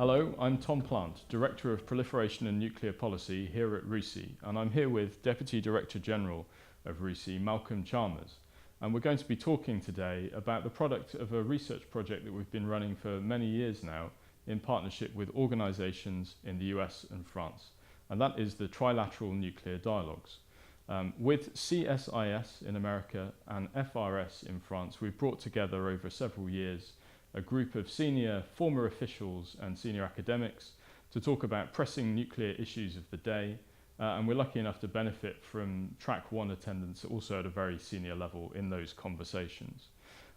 Hello, I'm Tom Plant, Director of Proliferation and Nuclear Policy here at RUSI, and I'm here with Deputy Director-General of RUSI, Malcolm Chalmers. And we're going to be talking today about the product of a research project that we've been running for many years now in partnership with organisations in the US and France, and that is the Trilateral Nuclear Dialogues. With CSIS in America and FRS in France, we've brought together over several years a group of senior former officials and senior academics to talk about pressing nuclear issues of the day, and we're lucky enough to benefit from track one attendance also at a very senior level in those conversations.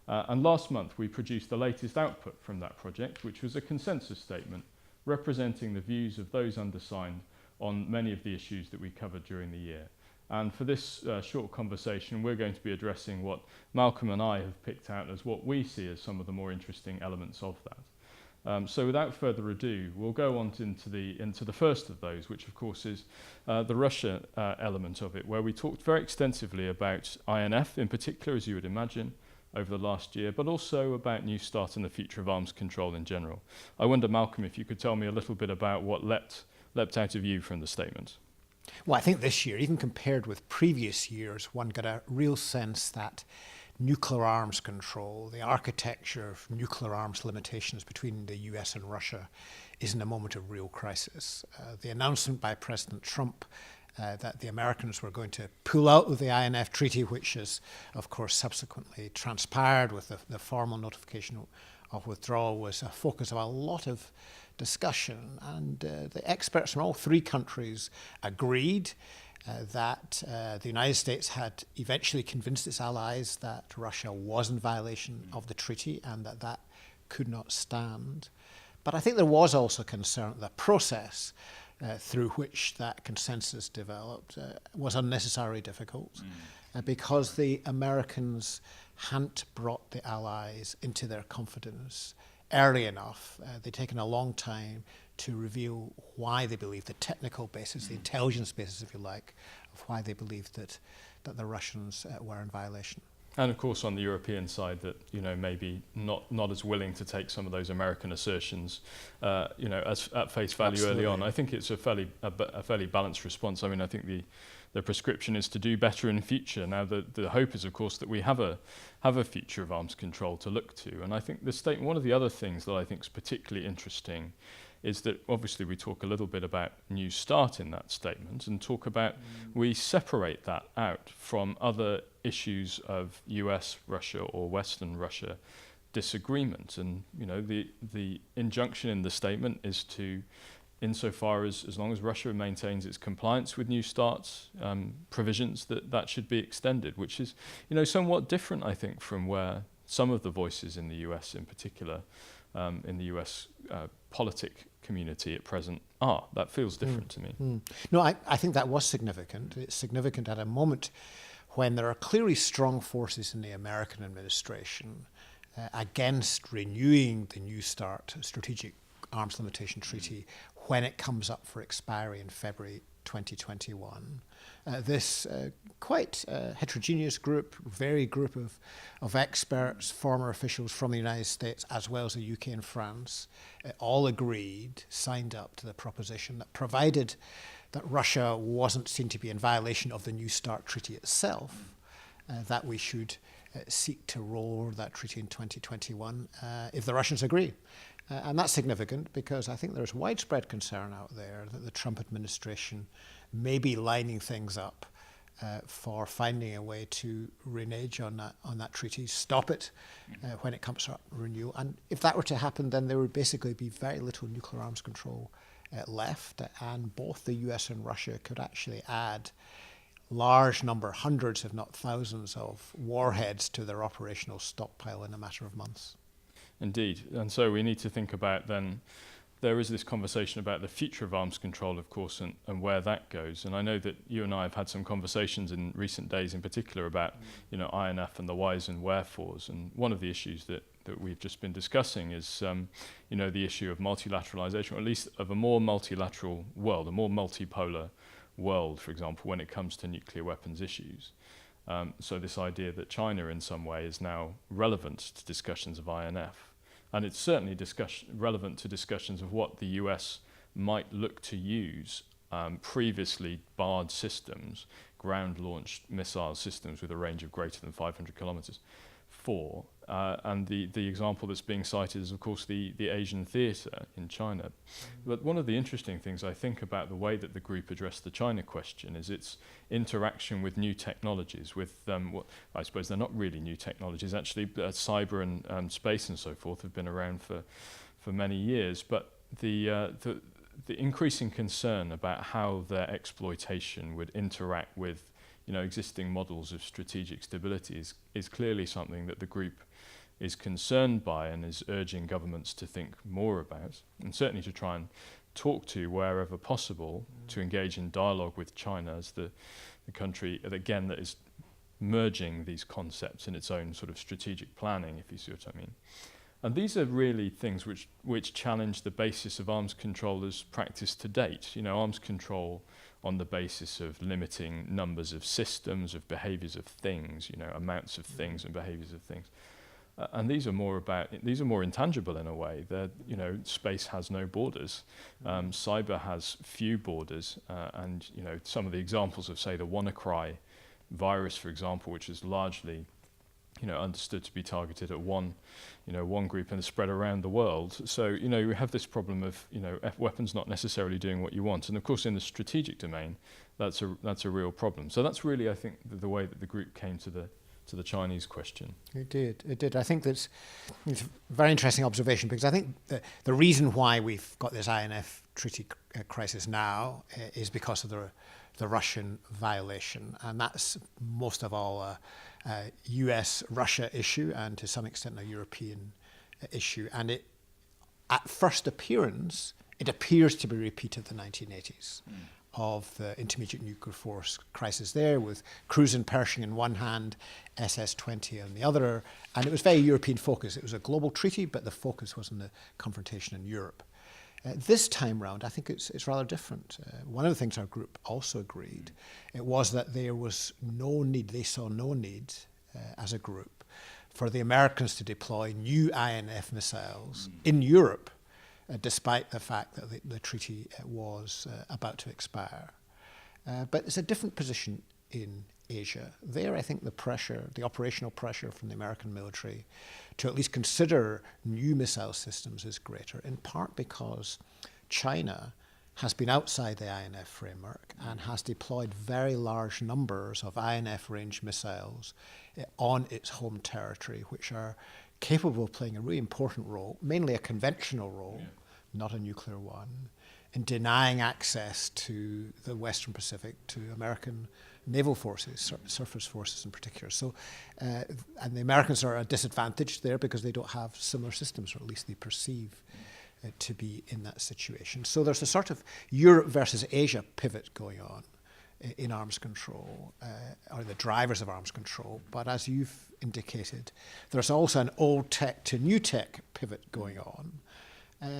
And last month we produced the latest output from that project, which was a consensus statement representing the views of those undersigned on many of the issues that we covered during the year. And for this short conversation, we're going to be addressing what Malcolm and I have picked out as what we see as some of the more interesting elements of that. So without further ado, we'll go on into the first of those, which of course is the Russia element of it, where we talked very extensively about INF in particular, as you would imagine, over the last year, but also about New START and the future of arms control in general. I wonder, Malcolm, if you could tell me a little bit about what leapt out of you from the statement. Well, I think this year, even compared with previous years, one got a real sense that nuclear arms control, the architecture of nuclear arms limitations between the US and Russia, is in a moment of real crisis. The announcement by President Trump that the Americans were going to pull out of the INF Treaty, which has, of course, subsequently transpired with the formal notification of withdrawal, was a focus of a lot of discussion, and the experts from all three countries agreed that the United States had eventually convinced its allies that Russia was in violation of the treaty and that could not stand. But I think there was also concern that the process through which that consensus developed was unnecessarily difficult because the Americans hadn't brought the allies into their confidence early enough. They'd taken a long time to reveal why they believed, the technical basis, the intelligence basis, if you like, of why they believed that the Russians were in violation. And of course, on the European side, that maybe not as willing to take some of those American assertions, as at face value. Absolutely. Early on. I think it's a fairly balanced response. I mean, I think the prescription is to do better in the future. Now, the hope is, of course, that we have a future of arms control to look to. And I think the statement, one of the other things that I think is particularly interesting, is that obviously we talk a little bit about New START in that statement and talk about we separate that out from other issues of US, Russia or Western Russia disagreement. And the injunction in the statement is to, insofar as long as Russia maintains its compliance with New START's provisions, that should be extended, which is somewhat different, I think, from where some of the voices in the US in particular, in the US politic community at present are. That feels different to me. No, I think that was significant. It's significant at a moment when there are clearly strong forces in the American administration against renewing the New START Strategic Arms Limitation Treaty when it comes up for expiry in February 2021. This quite heterogeneous group, varied group of experts, former officials from the United States, as well as the UK and France, all agreed, signed up to the proposition that provided that Russia wasn't seen to be in violation of the New START Treaty itself, that we should seek to roll over that treaty in 2021 if the Russians agree. And that's significant because I think there's widespread concern out there that the Trump administration may be lining things up for finding a way to renege on that treaty, stop it when it comes up for renewal. And if that were to happen, then there would basically be very little nuclear arms control left, and both the US and Russia could actually add large number, hundreds if not thousands of warheads to their operational stockpile in a matter of months. Indeed, and so we need to think about then, there is this conversation about the future of arms control, of course, and where that goes. And I know that you and I have had some conversations in recent days in particular about INF and the whys and wherefores. And one of the issues that we've just been discussing is the issue of multilateralization, or at least of a more multilateral world, a more multipolar world, for example, when it comes to nuclear weapons issues. So this idea that China in some way is now relevant to discussions of INF. And it's certainly relevant to discussions of what the US might look to use previously barred systems, ground-launched missile systems with a range of greater than 500 kilometers for. And the example that's being cited is, of course, the Asian theatre in China. But one of the interesting things I think about the way that the group addressed the China question is its interaction with new technologies, with what I suppose they're not really new technologies. Actually, cyber and space and so forth have been around for many years. But the increasing concern about how their exploitation would interact with existing models of strategic stability is clearly something that the group is concerned by and is urging governments to think more about, and certainly to try and talk to wherever possible, to engage in dialogue with China as the country, again, that is merging these concepts in its own sort of strategic planning, if you see what I mean. And these are really things which challenge the basis of arms control as practiced to date. Arms control on the basis of limiting numbers of systems, of behaviors of things, amounts of things and behaviors of things. And these are more intangible in a way. Space has no borders. Cyber has few borders. And some of the examples of, say, the WannaCry virus, for example, which is largely understood to be targeted at one group and spread around the world. So, you have this problem of, weapons not necessarily doing what you want. And of course, in the strategic domain, that's a real problem. So that's really, I think, the way that the group came to the Chinese question. It did. I think it's a very interesting observation, because I think the reason why we've got this INF treaty crisis now is because of the Russian violation. And that's most of all a US-Russia issue, and to some extent a European issue. And it, at first appearance, it appears to be repeat of the 1980s. Of the intermediate nuclear force crisis there, with Cruise and Pershing in one hand, SS-20 on the other, and it was very European focused. It was a global treaty, but the focus was on the confrontation in Europe. This time round, I think it's rather different. One of the things our group also agreed, it was that there was no need, they saw no need as a group, for the Americans to deploy new INF missiles in Europe, despite the fact that the treaty was about to expire. But it's a different position in Asia. There, I think the operational pressure from the American military to at least consider new missile systems is greater, in part because China has been outside the INF framework and has deployed very large numbers of INF range missiles on its home territory, which are capable of playing a really important role, mainly a conventional role, not a nuclear one, in denying access to the Western Pacific to American naval forces, surface forces in particular. So, and the Americans are at a disadvantage there because they don't have similar systems, or at least they perceive to be in that situation. So there's a sort of Europe versus Asia pivot going on in arms control, or the drivers of arms control. But as you've indicated, there's also an old tech to new tech pivot going on.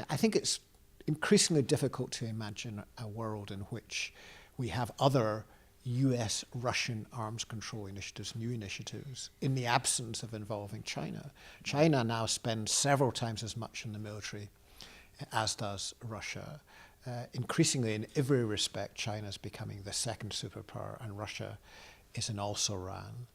I think it's increasingly difficult to imagine a world in which we have other US-Russian arms control initiatives, new initiatives, in the absence of involving China. China now spends several times as much in the military as does Russia. Increasingly, in every respect, China is becoming the second superpower, and Russia is an also-ran.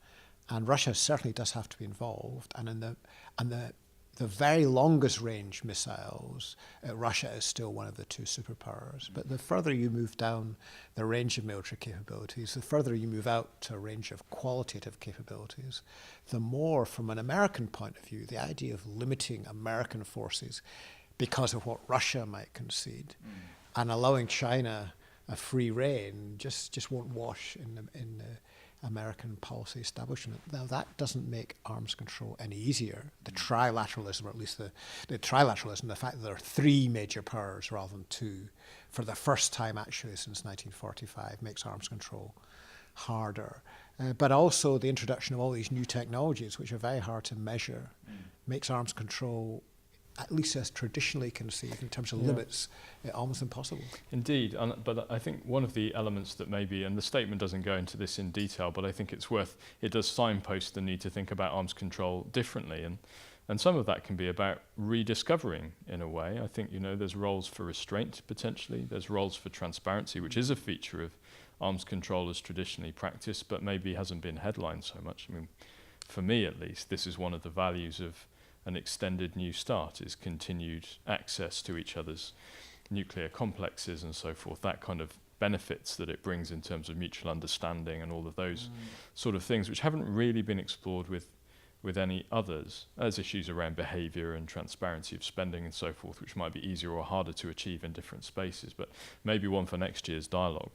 And Russia certainly does have to be involved. And in the very longest range missiles, Russia is still one of the two superpowers. But the further you move down the range of military capabilities, the further you move out to a range of qualitative capabilities, the more, from an American point of view, the idea of limiting American forces because of what Russia might concede and allowing China a free rein just won't wash in the American policy establishment. Now, that doesn't make arms control any easier. The trilateralism, or at least the trilateralism, the fact that there are three major powers rather than two, for the first time actually since 1945, makes arms control harder. But also the introduction of all these new technologies, which are very hard to measure, makes arms control, at least as traditionally conceived in terms of limits, almost impossible. Indeed, but I think one of the elements that maybe, and the statement doesn't go into this in detail, but I think it does signpost the need to think about arms control differently. And some of that can be about rediscovering, in a way. I think, there's roles for restraint, potentially. There's roles for transparency, which is a feature of arms control as traditionally practiced, but maybe hasn't been headlined so much. I mean, for me at least, this is one of the values of an extended New START, is continued access to each other's nuclear complexes and so forth, that kind of benefits that it brings in terms of mutual understanding and all of those sort of things, which haven't really been explored with any others, as issues around behaviour and transparency of spending and so forth, which might be easier or harder to achieve in different spaces, but maybe one for next year's dialogue.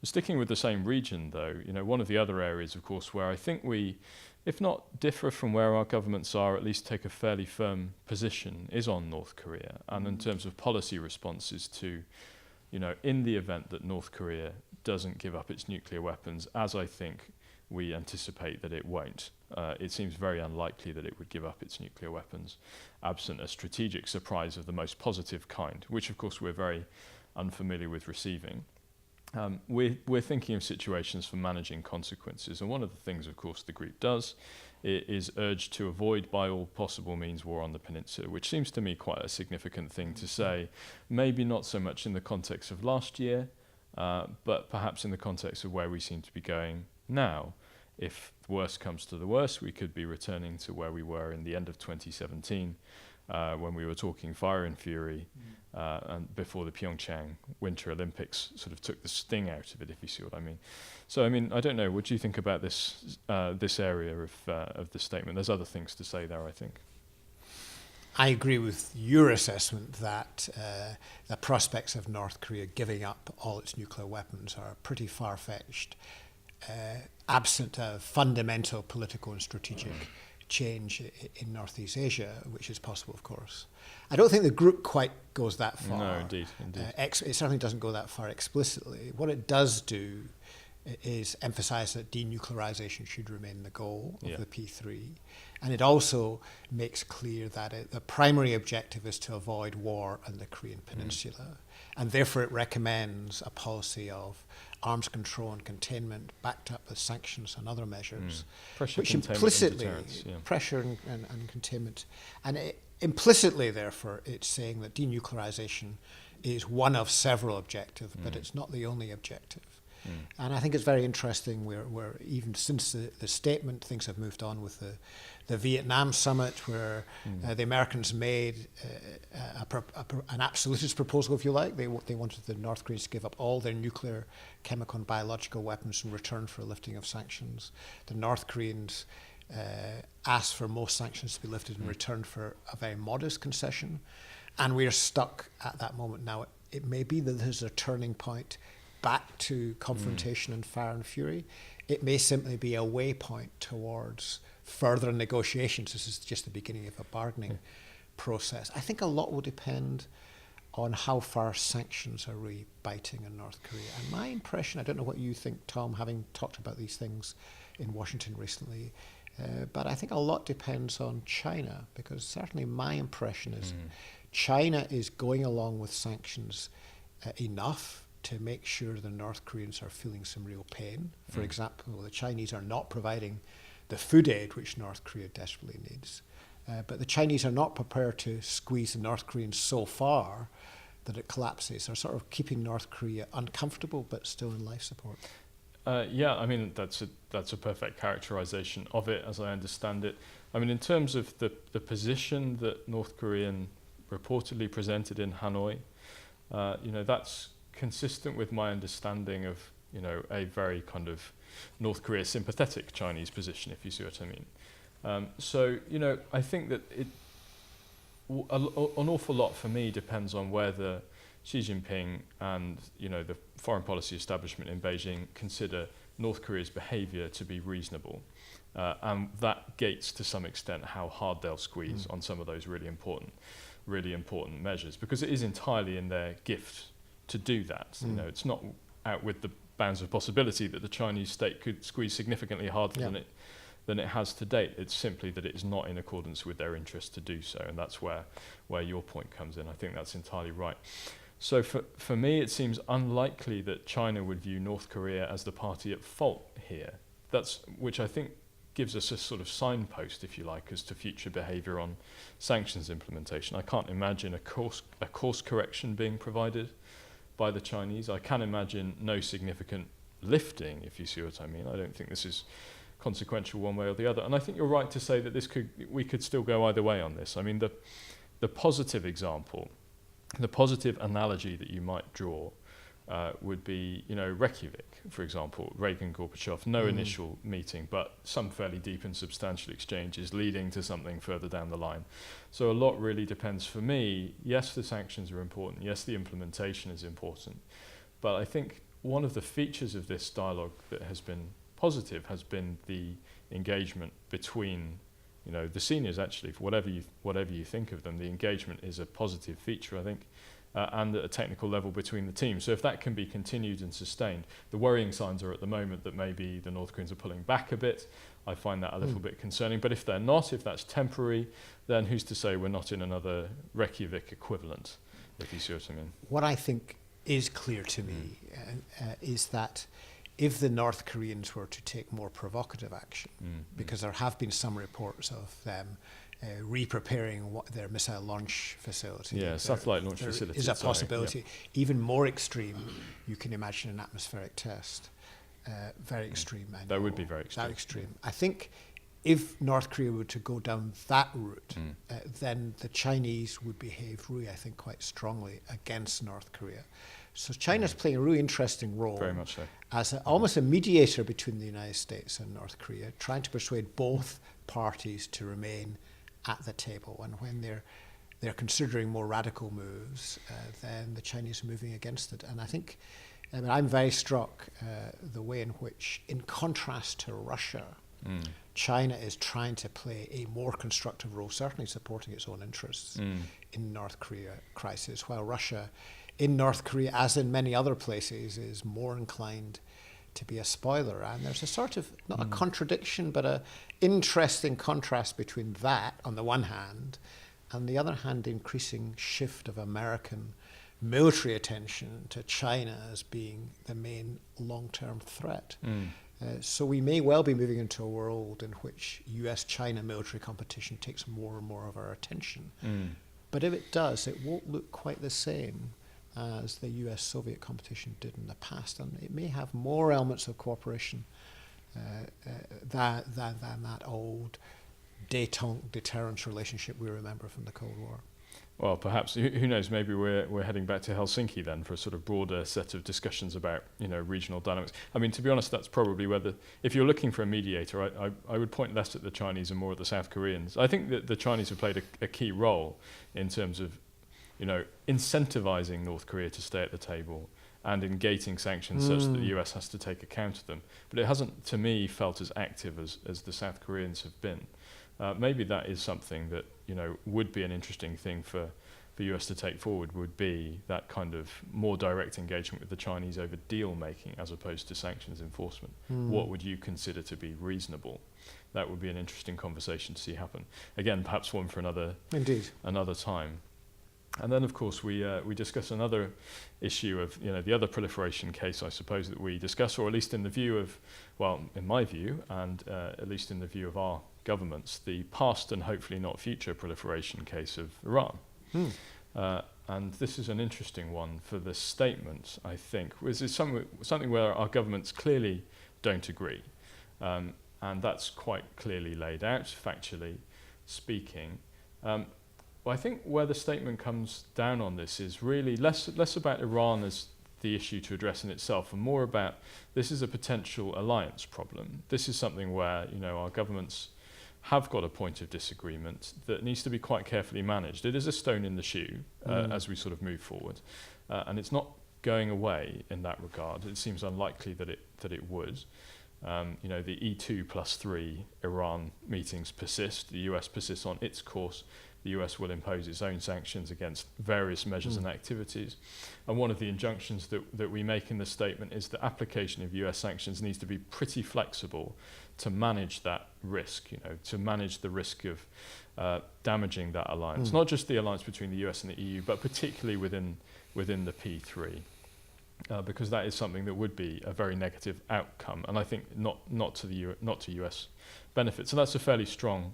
Sticking with the same region, though, one of the other areas, of course, where I think we, if not differ from where our governments are, at least take a fairly firm position, is on North Korea, and in terms of policy responses to, in the event that North Korea doesn't give up its nuclear weapons, as I think we anticipate that it won't. It seems very unlikely that it would give up its nuclear weapons, absent a strategic surprise of the most positive kind, which of course we're very unfamiliar with receiving. We're thinking of situations for managing consequences, and one of the things, of course, the group does is urge to avoid by all possible means war on the peninsula, which seems to me quite a significant thing to say, maybe not so much in the context of last year, but perhaps in the context of where we seem to be going now. If the worst comes to the worst, we could be returning to where we were in the end of 2017, when we were talking fire and fury, and before the Pyeongchang Winter Olympics sort of took the sting out of it, if you see what I mean. So, I don't know, what do you think about this area of the statement? There's other things to say there, I think. I agree with your assessment that the prospects of North Korea giving up all its nuclear weapons are pretty far-fetched, absent a fundamental political and strategic change in Northeast Asia, which is possible, of course. I don't think the group quite goes that far. No, indeed. It certainly doesn't go that far explicitly. What it does do is emphasize that denuclearization should remain the goal of the P3. And it also makes clear that the primary objective is to avoid war on the Korean Peninsula. And therefore it recommends a policy of arms control and containment backed up with sanctions and other measures. Pressure, which containment, implicitly, and deterrence, pressure and containment. And implicitly, therefore, it's saying that denuclearization is one of several objectives, but it's not the only objective. And I think it's very interesting where even since the statement, things have moved on with the Vietnam summit, where the Americans made an absolutist proposal, if you like. They wanted the North Koreans to give up all their nuclear, chemical and biological weapons in return for lifting of sanctions. The North Koreans asked for most sanctions to be lifted in return for a very modest concession. And we are stuck at that moment now. It may be that there's a turning point back to confrontation and fire and fury. It may simply be a waypoint towards further negotiations. This is just the beginning of a bargaining process. I think a lot will depend on how far sanctions are really biting in North Korea. And my impression, I don't know what you think, Tom, having talked about these things in Washington recently, but I think a lot depends on China, because certainly my impression is China is going along with sanctions enough to make sure the North Koreans are feeling some real pain. For example, the Chinese are not providing the food aid which North Korea desperately needs. But the Chinese are not prepared to squeeze the North Koreans so far that it collapses. They're sort of keeping North Korea uncomfortable but still in life support. That's a perfect characterization of it, as I understand it. In terms of the position that North Korean reportedly presented in Hanoi, that's consistent with my understanding of, a very kind of North Korea sympathetic Chinese position, if you see what I mean. I think that an awful lot for me depends on whether Xi Jinping and, the foreign policy establishment in Beijing consider North Korea's behaviour to be reasonable. And that gates to some extent how hard they'll squeeze on some of those really important measures, because it is entirely in their gift to do that. It's not out with the bounds of possibility that the Chinese state could squeeze significantly harder than it has to date. It's simply that it is not in accordance with their interest to do so, and that's where your point comes in. I think that's entirely right. So for me, it seems unlikely that China would view North Korea as the party at fault here. Which I think gives us a sort of signpost, if you like, as to future behaviour on sanctions implementation. I can't imagine a course correction being provided by the Chinese. I can imagine no significant lifting, if you see what I mean. I don't think this is consequential one way or the other. And I think you're right to say that we could still go either way on this. I mean, the positive example, the positive analogy that you might draw would be, Reykjavik, for example, Reagan-Gorbachev, no initial meeting, but some fairly deep and substantial exchanges leading to something further down the line. So a lot really depends for me. Yes, the sanctions are important. Yes, the implementation is important. But I think one of the features of this dialogue that has been positive has been the engagement between, the seniors actually, for whatever you think of them. The engagement is a positive feature, I think. And at a technical level between the teams. So if that can be continued and sustained, the worrying signs are at the moment that maybe the North Koreans are pulling back a bit. I find that a little bit concerning. But if they're not, if that's temporary, then who's to say we're not in another Reykjavik equivalent, if you see what I mean? What I think is clear to me is that if the North Koreans were to take more provocative action, because there have been some reports of them re-preparing their missile launch facility. Yeah, satellite launch facility. Is a possibility. Yep. Even more extreme, you can imagine an atmospheric test. Very extreme. That would be very extreme. That extreme. I think if North Korea were to go down that route, then the Chinese would behave really, I think, quite strongly against North Korea. So China's playing a really interesting role. Very much so. As almost a mediator between the United States and North Korea, trying to persuade both parties to remain at the table. And when they're considering more radical moves, then the Chinese are moving against it. And I think, I'm very struck the way in which, in contrast to Russia, China is trying to play a more constructive role, certainly supporting its own interests in North Korea crisis, while Russia, in North Korea, as in many other places, is more inclined to be a spoiler. And there's a sort of, not a contradiction, but a interesting contrast between that, on the one hand, and the other hand, the increasing shift of American military attention to China as being the main long-term threat. So we may well be moving into a world in which US-China military competition takes more and more of our attention. But if it does, it won't look quite the same as the US-Soviet competition did in the past, and it may have more elements of cooperation than that old détente deterrence relationship we remember from the Cold War. Well, perhaps, who knows, maybe we're heading back to Helsinki then for a sort of broader set of discussions about, regional dynamics. I mean, to be honest, that's probably if you're looking for a mediator, I would point less at the Chinese and more at the South Koreans. I think that the Chinese have played a key role in terms of, incentivizing North Korea to stay at the table and in gating sanctions such that the US has to take account of them. But it hasn't, to me, felt as active as the South Koreans have been. Maybe that is something that, would be an interesting thing for US to take forward, would be that kind of more direct engagement with the Chinese over deal making as opposed to sanctions enforcement. What would you consider to be reasonable? That would be an interesting conversation to see happen. Again, perhaps one for another time. And then, of course, we discuss another issue of, the other proliferation case, I suppose, that we discuss, or at least in the view of, in my view, and at least in the view of our governments, the past and hopefully not future proliferation case of Iran. And this is an interesting one for the statement, I think. This is something where our governments clearly don't agree. And that's quite clearly laid out, factually speaking. Well, I think where the statement comes down on this is really less about Iran as the issue to address in itself, and more about this is a potential alliance problem. This is something where our governments have got a point of disagreement that needs to be quite carefully managed. It is a stone in the shoe as we sort of move forward, and it's not going away in that regard. It seems unlikely that it would. The E2+3 Iran meetings persist. The US persists on its course. The US will impose its own sanctions against various measures and activities. And one of the injunctions that we make in the statement is that application of US sanctions needs to be pretty flexible to manage that risk, to manage the risk of damaging that alliance. Not just the alliance between the US and the EU, but particularly within the P3. because that is something that would be a very negative outcome, and I think not to US benefit. So that's a fairly strong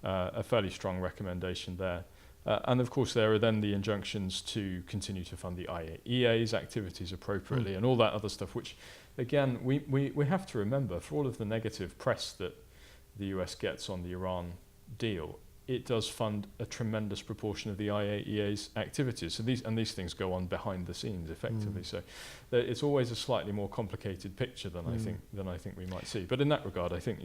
recommendation there. And of course, there are then the injunctions to continue to fund the IAEA's activities appropriately and all that other stuff, which, again, we have to remember, for all of the negative press that the US gets on the Iran deal, it does fund a tremendous proportion of the IAEA's activities. So these things go on behind the scenes, effectively. So it's always a slightly more complicated picture than I think we might see. But in that regard, I think,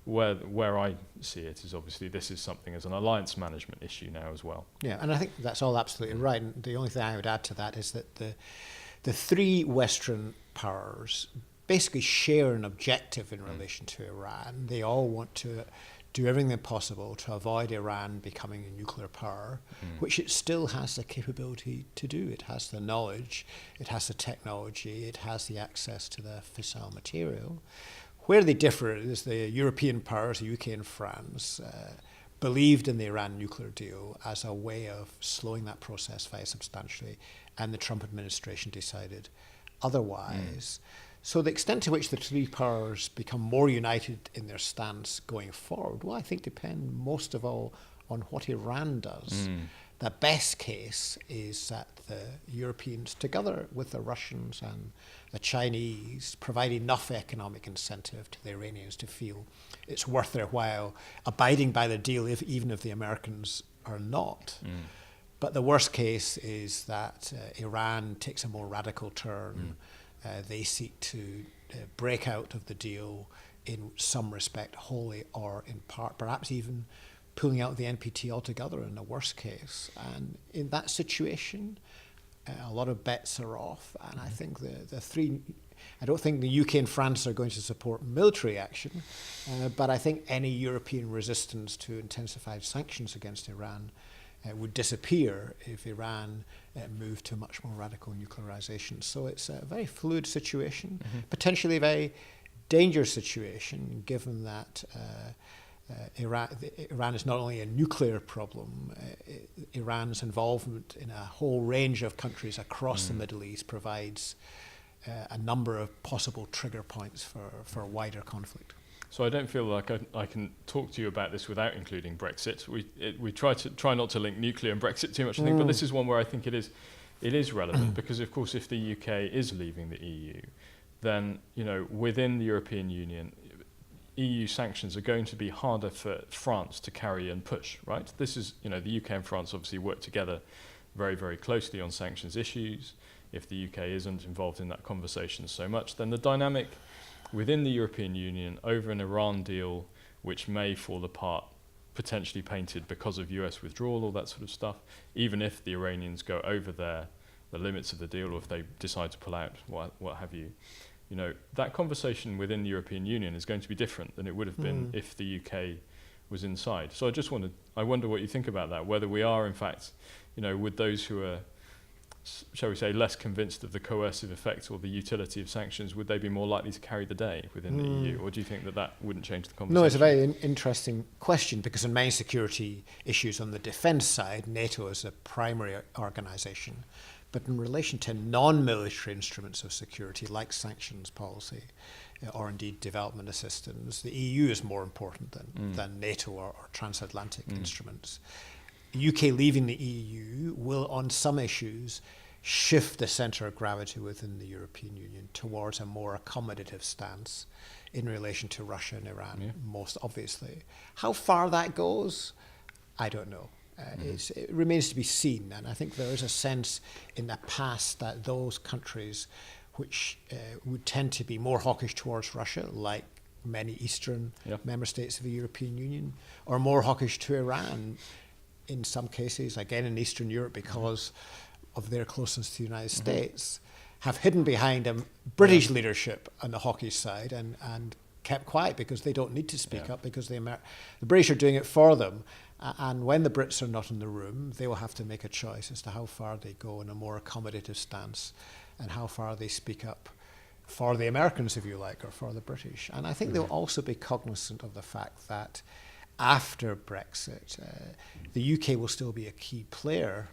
where I see it is obviously this is something as an alliance management issue now as well. Yeah, and I think that's all absolutely right. And the only thing I would add to that is that the three Western powers basically share an objective in relation to Iran. They all want to do everything possible to avoid Iran becoming a nuclear power, which it still has the capability to do. It has the knowledge, it has the technology, it has the access to the fissile material. Where they differ is the European powers, the UK and France, believed in the Iran nuclear deal as a way of slowing that process very substantially, and the Trump administration decided otherwise. So the extent to which the three powers become more united in their stance going forward will, I think, depend most of all on what Iran does. The best case is that the Europeans, together with the Russians and the Chinese, provide enough economic incentive to the Iranians to feel it's worth their while abiding by the deal, even if the Americans are not. But the worst case is that Iran takes a more radical turn. They seek to break out of the deal in some respect, wholly or in part, perhaps even pulling out the NPT altogether in the worst case. And in that situation, a lot of bets are off. And I think the three, I don't think the UK and France are going to support military action, but I think any European resistance to intensified sanctions against Iran would disappear if Iran moved to much more radical nuclearization. So it's a very fluid situation, potentially a very dangerous situation, given that Iran is not only a nuclear problem, Iran's involvement in a whole range of countries across the Middle East provides a number of possible trigger points for a wider conflict. So I don't feel like I can talk to you about this without including Brexit. We try not to link nuclear and Brexit too much, I think, but this is one where I think it is relevant because, of course, if the UK is leaving the EU, then within the European Union, EU sanctions are going to be harder for France to carry and push. Right? This is the UK and France obviously work together very, very closely on sanctions issues. If the UK isn't involved in that conversation so much, then the dynamic within the European Union over an Iran deal, which may fall apart, potentially painted because of US withdrawal, all that sort of stuff, even if the Iranians go over the limits of the deal, or if they decide to pull out, what have you, that conversation within the European Union is going to be different than it would have been if the UK was inside. So I wonder what you think about that, whether we are, in fact, with those who are, shall we say, less convinced of the coercive effect or the utility of sanctions, would they be more likely to carry the day within the EU? Or do you think that wouldn't change the conversation? No, it's a very interesting question, because in many security issues on the defence side, NATO is a primary organisation. But in relation to non-military instruments of security, like sanctions policy, or indeed development assistance, the EU is more important than NATO or transatlantic instruments. UK leaving the EU will, on some issues, shift the centre of gravity within the European Union towards a more accommodative stance in relation to Russia and Iran, most obviously. How far that goes, I don't know. It remains to be seen, and I think there is a sense in the past that those countries which would tend to be more hawkish towards Russia, like many Eastern member states of the European Union, or more hawkish to Iran, in some cases, again in Eastern Europe, because of their closeness to the United States, have hidden behind a British leadership on the hawkish side and kept quiet because they don't need to speak up, because the British are doing it for them. And when the Brits are not in the room, they will have to make a choice as to how far they go in a more accommodative stance and how far they speak up for the Americans, if you like, or for the British. And I think they'll also be cognizant of the fact that after Brexit, the UK will still be a key player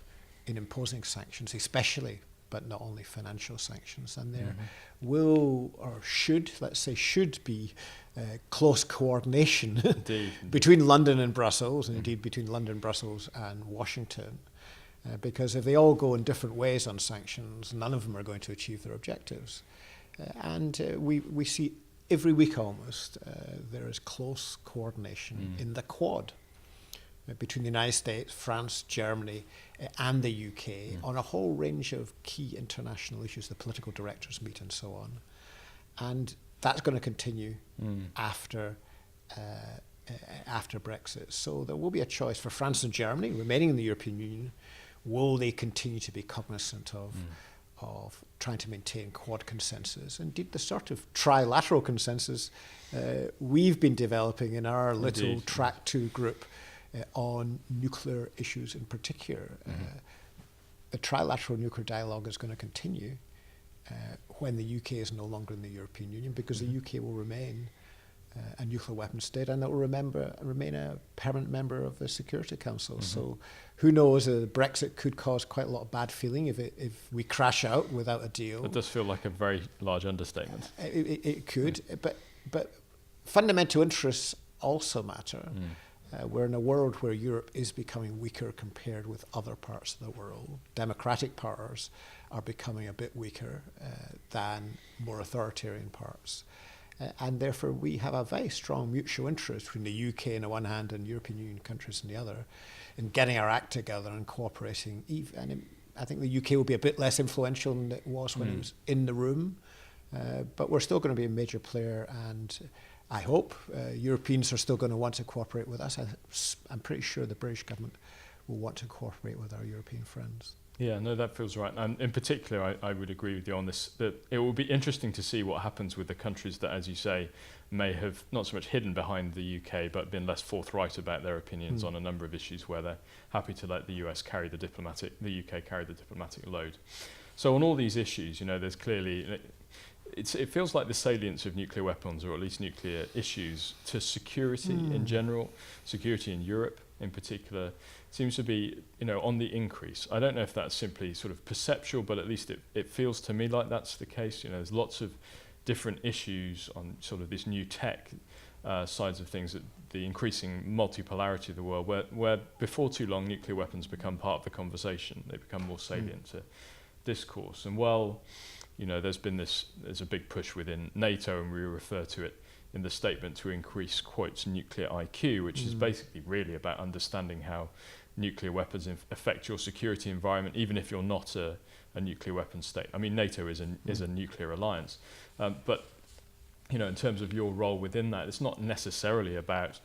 in imposing sanctions, especially but not only financial sanctions. And there will, or should, let's say should be, close coordination Indeed. between London and Brussels, and indeed between London, Brussels and Washington. Because if they all go in different ways on sanctions, none of them are going to achieve their objectives. We see every week almost there is close coordination in the Quad between the United States, France, Germany, and the UK on a whole range of key international issues. The political directors meet and so on. And that's going to continue after Brexit. So there will be a choice for France and Germany remaining in the European Union. Will they continue to be cognizant of trying to maintain Quad consensus? Indeed, the sort of trilateral consensus we've been developing in our little Track 2 group on nuclear issues in particular. The trilateral nuclear dialogue is going to continue when the UK is no longer in the European Union, because the UK will remain a nuclear weapons state, and it will remain a permanent member of the Security Council. So who knows, Brexit could cause quite a lot of bad feeling if we crash out without a deal. It does feel like a very large understatement. It could, but fundamental interests also matter. We're in a world where Europe is becoming weaker compared with other parts of the world. Democratic powers are becoming a bit weaker than more authoritarian parts. And therefore we have a very strong mutual interest between the UK on the one hand and European Union countries on the other in getting our act together and cooperating. And I think the UK will be a bit less influential than it was when it was in the room, but we're still going to be a major player, and I hope Europeans are still going to want to cooperate with us. I'm pretty sure the British government will want to cooperate with our European friends. Yeah, no, that feels right. And in particular, I would agree with you on this, that it will be interesting to see what happens with the countries that, as you say, may have not so much hidden behind the UK, but been less forthright about their opinions on a number of issues where they're happy to let the UK carry the diplomatic load. So on all these issues, there's clearly, it feels like the salience of nuclear weapons, or at least nuclear issues, to security in general, security in Europe in particular, seems to be, on the increase. I don't know if that's simply sort of perceptual, but at least it feels to me like that's the case. There's lots of different issues on sort of this new tech sides of things, that the increasing multipolarity of the world, where before too long nuclear weapons become part of the conversation. They become more salient to discourse. And there's a big push within NATO, and we refer to it in the statement to increase, quotes, nuclear IQ, which is basically really about understanding how nuclear weapons affect your security environment, even if you're not a nuclear weapons state. I mean, NATO is a nuclear alliance, but in terms of your role within that, it's not necessarily about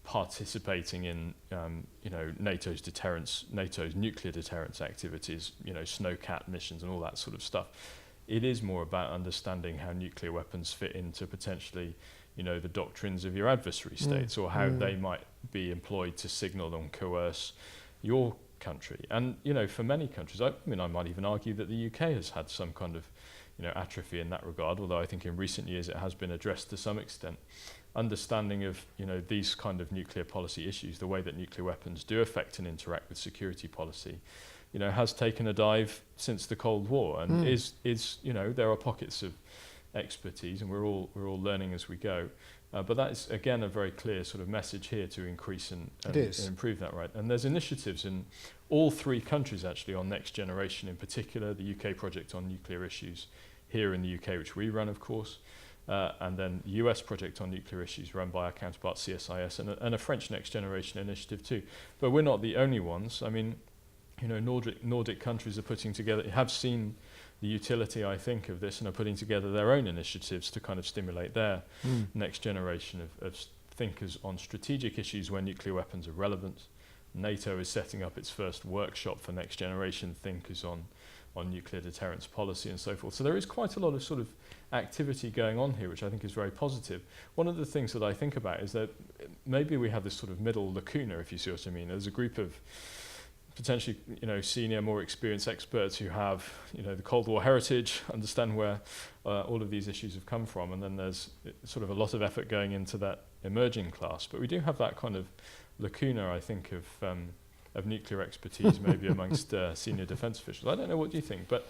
participating in NATO's nuclear deterrence activities, snowcat missions and all that sort of stuff. It is more about understanding how nuclear weapons fit into potentially the doctrines of your adversary states, or how they might be employed to signal and coerce your country. And for many countries, I might even argue that the UK has had some kind of atrophy in that regard, although I think in recent years it has been addressed to some extent. Understanding of these kind of nuclear policy issues, the way that nuclear weapons do affect and interact with security policy, has taken a dive since the Cold War, and is there are pockets of expertise, and we're all learning as we go. But that is again a very clear sort of message here to increase and improve that, right? And there's initiatives in all three countries actually on next generation, in particular the UK project on nuclear issues here in the UK, which we run, of course, and then the US project on nuclear issues run by our counterpart CSIS, and a French next generation initiative too. But we're not the only ones. I mean, Nordic countries are putting together, have seen the utility, I think, of this, and are putting together their own initiatives to kind of stimulate their next generation of thinkers on strategic issues where nuclear weapons are relevant. NATO is setting up its first workshop for next generation thinkers on nuclear deterrence policy and so forth. So there is quite a lot of sort of activity going on here, which I think is very positive. One of the things that I think about is that maybe we have this sort of middle lacuna, if you see what I mean. There's a group of potentially, senior, more experienced experts who have, the Cold War heritage, understand where all of these issues have come from, and then there's sort of a lot of effort going into that emerging class. But we do have that kind of lacuna, I think, of of nuclear expertise maybe amongst senior defence officials. I don't know, what do you think? But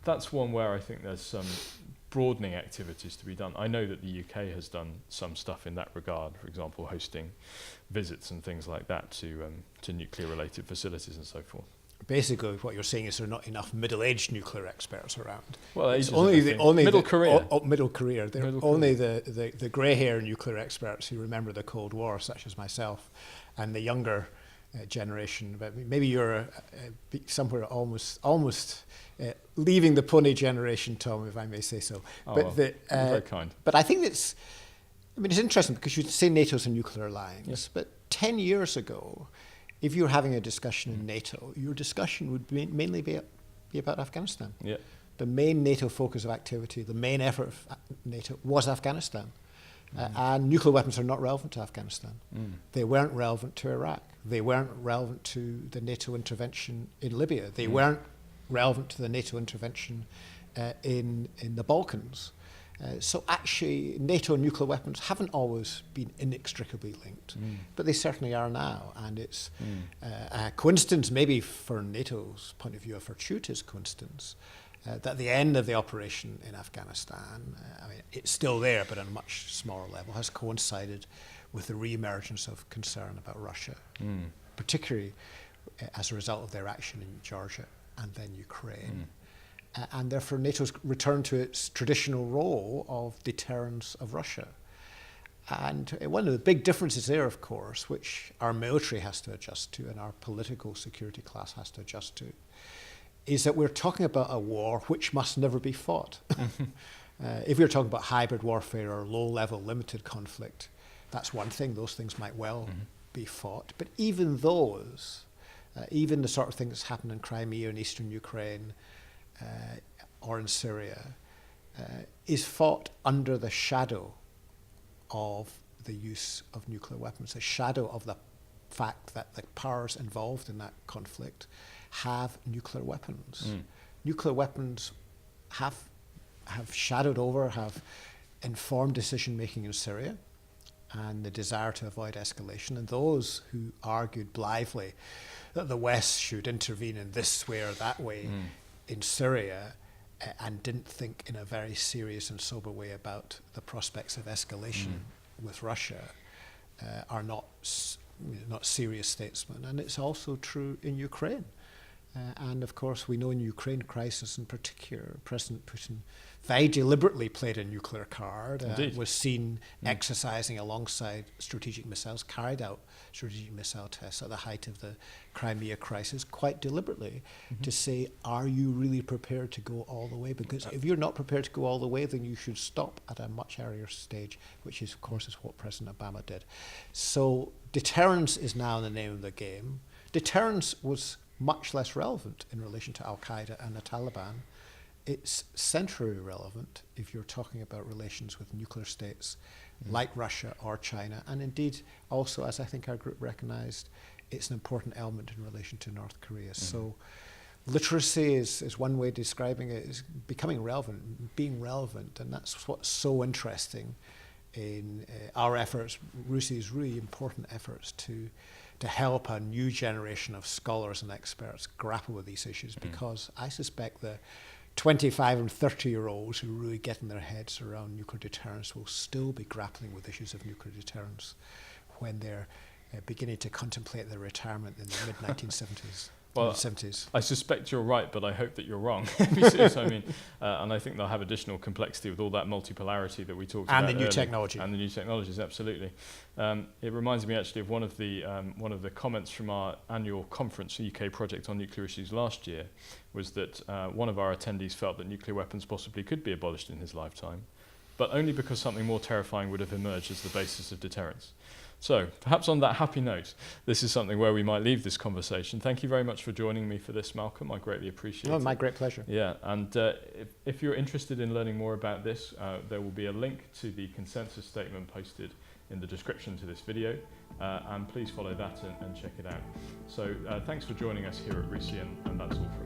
that's one where I think there's some broadening activities to be done. I know that the UK has done some stuff in that regard, for example, hosting visits and things like that to nuclear-related facilities and so forth. Basically, what you're saying is there are not enough middle-aged nuclear experts around. Well, it's only middle career. Middle career. They're only the grey-hair nuclear experts who remember the Cold War, such as myself, and the younger generation. But maybe you're somewhere almost leaving the pony generation, Tom, if I may say so. Oh, but well, very kind. But I think it's interesting because you say NATO's a nuclear alliance, yes. but 10 years ago, if you were having a discussion in NATO, your discussion would mainly be about Afghanistan. Yeah. The main NATO focus of activity, the main effort of NATO was Afghanistan. And nuclear weapons are not relevant to Afghanistan. They weren't relevant to Iraq. They weren't relevant to the NATO intervention in Libya. They weren't relevant to the NATO intervention in the Balkans. So actually, NATO and nuclear weapons haven't always been inextricably linked, but they certainly are now. And it's a coincidence, maybe for NATO's point of view, a fortuitous coincidence, that the end of the operation in Afghanistan, it's still there, but on a much smaller level, has coincided with the re-emergence of concern about Russia, particularly as a result of their action in Georgia and then Ukraine. And therefore NATO's returned to its traditional role of deterrence of Russia. And one of the big differences there, of course, which our military has to adjust to and our political security class has to adjust to, is that we're talking about a war which must never be fought. If we're talking about hybrid warfare or low-level limited conflict, that's one thing. Those things might well be fought. But even those, even the sort of thing that's happened in Crimea and eastern Ukraine, or in Syria, is fought under the shadow of the use of nuclear weapons, the shadow of the fact that the powers involved in that conflict have nuclear weapons. Nuclear weapons have shadowed over, have informed decision-making in Syria and the desire to avoid escalation. And those who argued blithely that the West should intervene in this way or that way in Syria and didn't think in a very serious and sober way about the prospects of escalation with Russia are not serious statesmen. And it's also true in Ukraine. And of course, we know in the Ukraine crisis in particular, President Putin very deliberately played a nuclear card, was seen exercising alongside strategic missiles, carried out strategic missile tests at the height of the Crimea crisis, quite deliberately, to say, are you really prepared to go all the way? Because if you're not prepared to go all the way, then you should stop at a much earlier stage, which is, of course, is what President Obama did. So deterrence is now the name of the game. Deterrence was much less relevant in relation to Al-Qaeda and the Taliban. It's centrally relevant if you're talking about relations with nuclear states like Russia or China, and indeed also, as I think our group recognized, it's an important element in relation to North Korea. So literacy is one way of describing it, is becoming relevant, being relevant, and that's what's so interesting in our efforts, RUSI's really important efforts to help a new generation of scholars and experts grapple with these issues, because I suspect the 25 and 30-year-olds who really get in their heads around nuclear deterrence will still be grappling with issues of nuclear deterrence when they're beginning to contemplate their retirement in the mid-1970s. Well, 70s. I suspect you're right, but I hope that you're wrong. And I think they'll have additional complexity with all that multipolarity that we talked about. And the new technology. And the new technologies, absolutely. It reminds me actually of one of the comments from our annual conference, the UK Project on Nuclear Issues last year, was that one of our attendees felt that nuclear weapons possibly could be abolished in his lifetime, but only because something more terrifying would have emerged as the basis of deterrence. So, perhaps on that happy note, this is something where we might leave this conversation. Thank you very much for joining me for this, Malcolm. I greatly appreciate it. My great pleasure. Yeah, and if you're interested in learning more about this, there will be a link to the consensus statement posted in the description to this video, and please follow that and check it out. So, thanks for joining us here at RUSI, and that's all for